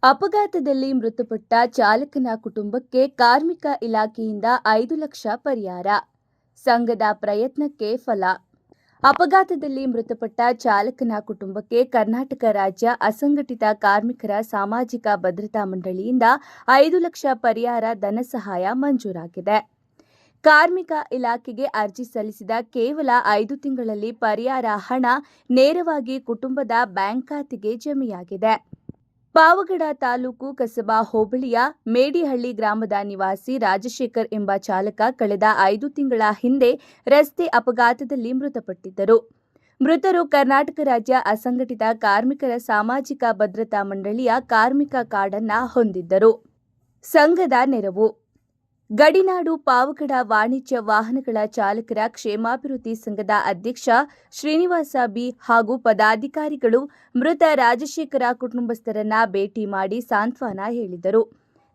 ಅಪಘಾತದಲ್ಲಿ ಮೃತಪಟ್ಟ ಚಾಲಕನ ಕುಟುಂಬಕ್ಕೆ ಕಾರ್ಮಿಕ ಇಲಾಖೆಯಿಂದ 5 ಲಕ್ಷ ಪರಿಹಾರ. ಸಂಘದ ಪ್ರಯತ್ನಕ್ಕೆ ಫಲ. ಅಪಘಾತದಲ್ಲಿ ಮೃತಪಟ್ಟ ಚಾಲಕನ ಕುಟುಂಬಕ್ಕೆ ಕರ್ನಾಟಕ ರಾಜ್ಯ ಅಸಂಘಟಿತ ಕಾರ್ಮಿಕರ ಸಾಮಾಜಿಕ ಭದ್ರತಾ ಮಂಡಳಿಯಿಂದ 5 ಲಕ್ಷ ಪರಿಹಾರ ಧನಸಹಾಯ ಮಂಜೂರಾಗಿದೆ. ಕಾರ್ಮಿಕ ಇಲಾಖೆಗೆ ಅರ್ಜಿ ಸಲ್ಲಿಸಿದ ಕೇವಲ 5 ತಿಂಗಳಲ್ಲಿ ಪರಿಹಾರ ಹಣ ನೇರವಾಗಿ ಕುಟುಂಬದ ಬ್ಯಾಂಕ್ ಖಾತೆಗೆ ಜಮೆಯಾಗಿದೆ. ಪಾವಗಡ ತಾಲೂಕು ಕಸಬಾ ಹೋಬಳಿಯ ಮೇಡಿಹಳ್ಳಿ ಗ್ರಾಮದ ನಿವಾಸಿ ರಾಜಶೇಖರ್ ಎಂಬ ಚಾಲಕ ಕಳೆದ 5 ತಿಂಗಳ ಹಿಂದೆ ರಸ್ತೆ ಅಪಘಾತದಲ್ಲಿ ಮೃತಪಟ್ಟಿದ್ದರು. ಮೃತರು ಕರ್ನಾಟಕ ರಾಜ್ಯ ಅಸಂಘಟಿತ ಕಾರ್ಮಿಕರ ಸಾಮಾಜಿಕ ಭದ್ರತಾ ಮಂಡಳಿಯ ಕಾರ್ಮಿಕ ಕಾರ್ಡ್ ಅನ್ನು ಹೊಂದಿದ್ದರು. ಸಂಘದ ನೆರವು. ಗಡಿನಾಡು ಪಾವಗಡ ವಾಣಿಜ್ಯ ವಾಹನಗಳ ಚಾಲಕರ ಕ್ಷೇಮಾಭಿವೃದ್ಧಿ ಸಂಘದ ಅಧ್ಯಕ್ಷ ಶ್ರೀನಿವಾಸ ಬಿ ಹಾಗೂ ಪದಾಧಿಕಾರಿಗಳು ಮೃತ ರಾಜಶೇಖರ ಕುಟುಂಬಸ್ಥರನ್ನ ಭೇಟಿ ಮಾಡಿ ಸಾಂತ್ವನ ಹೇಳಿದರು.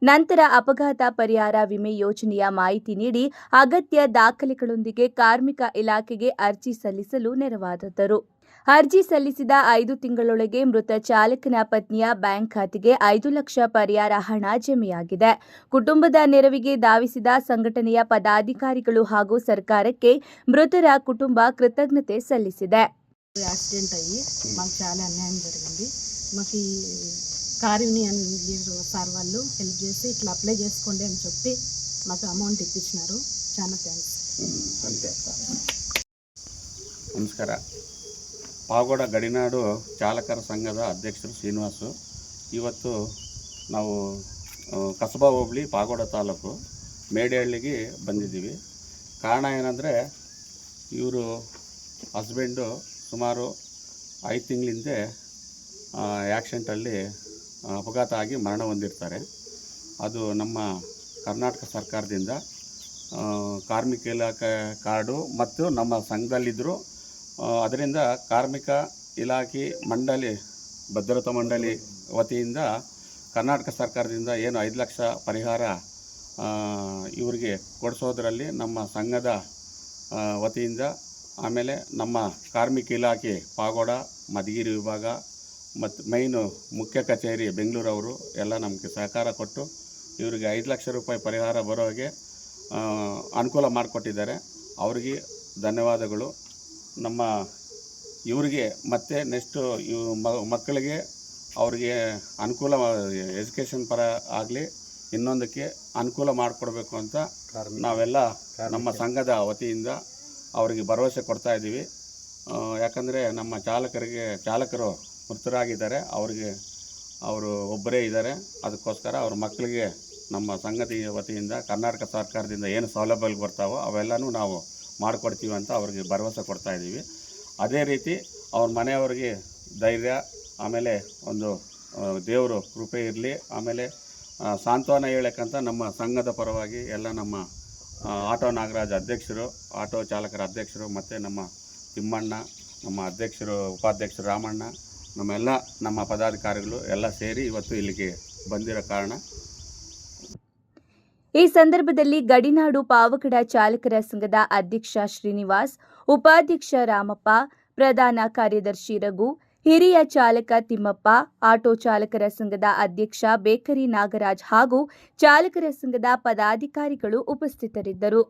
ನಂತರ ಅಪಘಾತ ಪರಿಹಾರ ವಿಮೆ ಯೋಜನೆಯ ಮಾಹಿತಿ ನೀಡಿ ಅಗತ್ಯ ದಾಖಲೆಗಳೊಂದಿಗೆ ಕಾರ್ಮಿಕ ಇಲಾಖೆಗೆ ಅರ್ಜಿ ಸಲ್ಲಿಸಲು ನೆರವಾದರು. ಅರ್ಜಿ ಸಲ್ಲಿಸಿದ 5 ತಿಂಗಳೊಳಗೆ ಮೃತ ಚಾಲಕನ ಪತ್ನಿಯ ಬ್ಯಾಂಕ್ ಖಾತೆಗೆ 5 ಲಕ್ಷ ಪರಿಹಾರ ಹಣ ಜಮೆಯಾಗಿದೆ. ಕುಟುಂಬದ ನೆರವಿಗೆ ಧಾವಿಸಿದ ಸಂಘಟನೆಯ ಪದಾಧಿಕಾರಿಗಳು ಹಾಗೂ ಸರ್ಕಾರಕ್ಕೆ మృతుల కుటుంబ కృతజ్ఞತೆ సల్లిసిದೆ. యాక్సిడెంట్ అయ్యి మాకు చాలా అన్యాయం జరిగింది. మాకు ఈ కార్ యూనియన్ సార్ వాళ్ళు హెల్ప్ చేసి ఇట్లా అప్లై చేసుకోండి అని చెప్పి మాకు అమౌంట్ ఇప్పించినారు. చాలా థ్యాంక్స్. ನಮಸ್ಕಾರ. ಪಾವಗಡ ಗಡಿನಾಡು ಚಾಲಕರ ಸಂಘದ ಅಧ್ಯಕ್ಷರು ಶ್ರೀನಿವಾಸು. ಇವತ್ತು ನಾವು ಕಸಬಾ ಹೋಬಳಿ ಪಾವಗಡ ತಾಲೂಕು ಮೇಡಿಹಳ್ಳಿಗೆ ಬಂದಿದ್ದೀವಿ. ಕಾರಣ ಏನಂದರೆ ಇವರು ಹಸ್ಬೆಂಡು ಸುಮಾರು 5 ತಿಂಗಳಿಂದ ಆ್ಯಕ್ಸಿಡೆಂಟಲ್ಲಿ ಅಪಘಾತ ಆಗಿ ಮರಣ ಹೊಂದಿರ್ತಾರೆ. ಅದು ನಮ್ಮ ಕರ್ನಾಟಕ ಸರ್ಕಾರದಿಂದ ಕಾರ್ಮಿಕ ಇಲಾಖೆ ಕಾರ್ಡು ಮತ್ತು ನಮ್ಮ ಸಂಘದಲ್ಲಿದ್ದರು. ಅದರಿಂದ ಕಾರ್ಮಿಕ ಇಲಾಖೆ ಮಂಡಳಿ ಭದ್ರತಾ ಮಂಡಳಿ ವತಿಯಿಂದ ಕರ್ನಾಟಕ ಸರ್ಕಾರದಿಂದ ಏನು 5 ಲಕ್ಷ ಪರಿಹಾರ ಇವರಿಗೆ ಕೊಡಿಸೋದ್ರಲ್ಲಿ ನಮ್ಮ ಸಂಘದ ವತಿಯಿಂದ, ಆಮೇಲೆ ನಮ್ಮ ಕಾರ್ಮಿಕ ಇಲಾಖೆ ಪಾವಗಡ ಮಧುಗಿರಿ ವಿಭಾಗ ಮತ್ತು ಮೈನು ಮುಖ್ಯ ಕಚೇರಿ ಬೆಂಗಳೂರವರು ಎಲ್ಲ ನಮಗೆ ಸಹಕಾರ ಕೊಟ್ಟು ಇವರಿಗೆ 5 ಲಕ್ಷ ರೂಪಾಯಿ ಪರಿಹಾರ ಬರೋಗೆ ಅನುಕೂಲ ಮಾಡಿಕೊಟ್ಟಿದ್ದಾರೆ. ಅವರಿಗೆ ಧನ್ಯವಾದಗಳು. ನಮ್ಮ ಇವರಿಗೆ ಮತ್ತು ನೆಕ್ಸ್ಟು ಮಕ್ಕಳಿಗೆ ಅವರಿಗೆ ಅನುಕೂಲ ಎಜುಕೇಷನ್ ಪರ ಆಗಲಿ ಇನ್ನೊಂದಕ್ಕೆ ಅನುಕೂಲ ಮಾಡಿಕೊಡ್ಬೇಕು ಅಂತ ನಾವೆಲ್ಲ ನಮ್ಮ ಸಂಘದ ವತಿಯಿಂದ ಅವರಿಗೆ ಭರವಸೆ ಕೊಡ್ತಾ ಇದ್ದೀವಿ. ಯಾಕಂದರೆ ನಮ್ಮ ಚಾಲಕರು ಮೃತರಾಗಿದ್ದಾರೆ. ಅವರು ಒಬ್ಬರೇ ಇದ್ದಾರೆ. ಅದಕ್ಕೋಸ್ಕರ ಅವ್ರ ಮಕ್ಕಳಿಗೆ ನಮ್ಮ ಸಂಘದ ವತಿಯಿಂದ ಕರ್ನಾಟಕ ಸರ್ಕಾರದಿಂದ ಏನು ಸೌಲಭ್ಯಗಳು ಬರ್ತಾವೋ ಅವೆಲ್ಲನೂ ನಾವು ಮಾಡಿಕೊಡ್ತೀವಿ ಅಂತ ಅವ್ರಿಗೆ ಭರವಸೆ ಕೊಡ್ತಾ ಇದ್ದೀವಿ. ಅದೇ ರೀತಿ ಅವ್ರ ಮನೆಯವ್ರಿಗೆ ಧೈರ್ಯ, ಆಮೇಲೆ ಒಂದು ದೇವರು ಕೃಪೆ ಇರಲಿ. ಆಮೇಲೆ ಸಾಂತ್ವನ ಹೇಳಕ್ಕಂತ ನಮ್ಮ ಸಂಘದ ಪರವಾಗಿ ಎಲ್ಲ ನಮ್ಮ ಆಟೋ ನಾಗರಾಜ್ ಅಧ್ಯಕ್ಷರು, ಆಟೋ ಚಾಲಕರ ಅಧ್ಯಕ್ಷರು ಮತ್ತು ನಮ್ಮ ತಿಮ್ಮಣ್ಣ, ನಮ್ಮ ಅಧ್ಯಕ್ಷರು ಉಪಾಧ್ಯಕ್ಷರು ರಾಮಣ್ಣ, ನಮ್ಮ ಪದಾಧಿಕಾರಿಗಳು ಎಲ್ಲ ಸೇರಿ ಇವತ್ತು ಇಲ್ಲಿಗೆ ಬಂದಿರೋ ಕಾರಣ. ಈ ಸಂದರ್ಭದಲ್ಲಿ ಗಡಿನಾಡು ಪಾವಗಡ ಚಾಲಕರ ಸಂಘದ ಅಧ್ಯಕ್ಷ ಶ್ರೀನಿವಾಸ್, ಉಪಾಧ್ಯಕ್ಷ ರಾಮಪ್ಪ, ಪ್ರಧಾನ ಕಾರ್ಯದರ್ಶಿ ರಘು, ಹಿರಿಯ ಚಾಲಕ ತಿಮ್ಮಪ್ಪ, ಆಟೋ ಚಾಲಕರ ಸಂಘದ ಅಧ್ಯಕ್ಷ ಬೇಕರಿ ನಾಗರಾಜ್ ಹಾಗೂ ಚಾಲಕರ ಸಂಘದ ಪದಾಧಿಕಾರಿಗಳು ಉಪಸ್ಥಿತರಿದ್ದರು.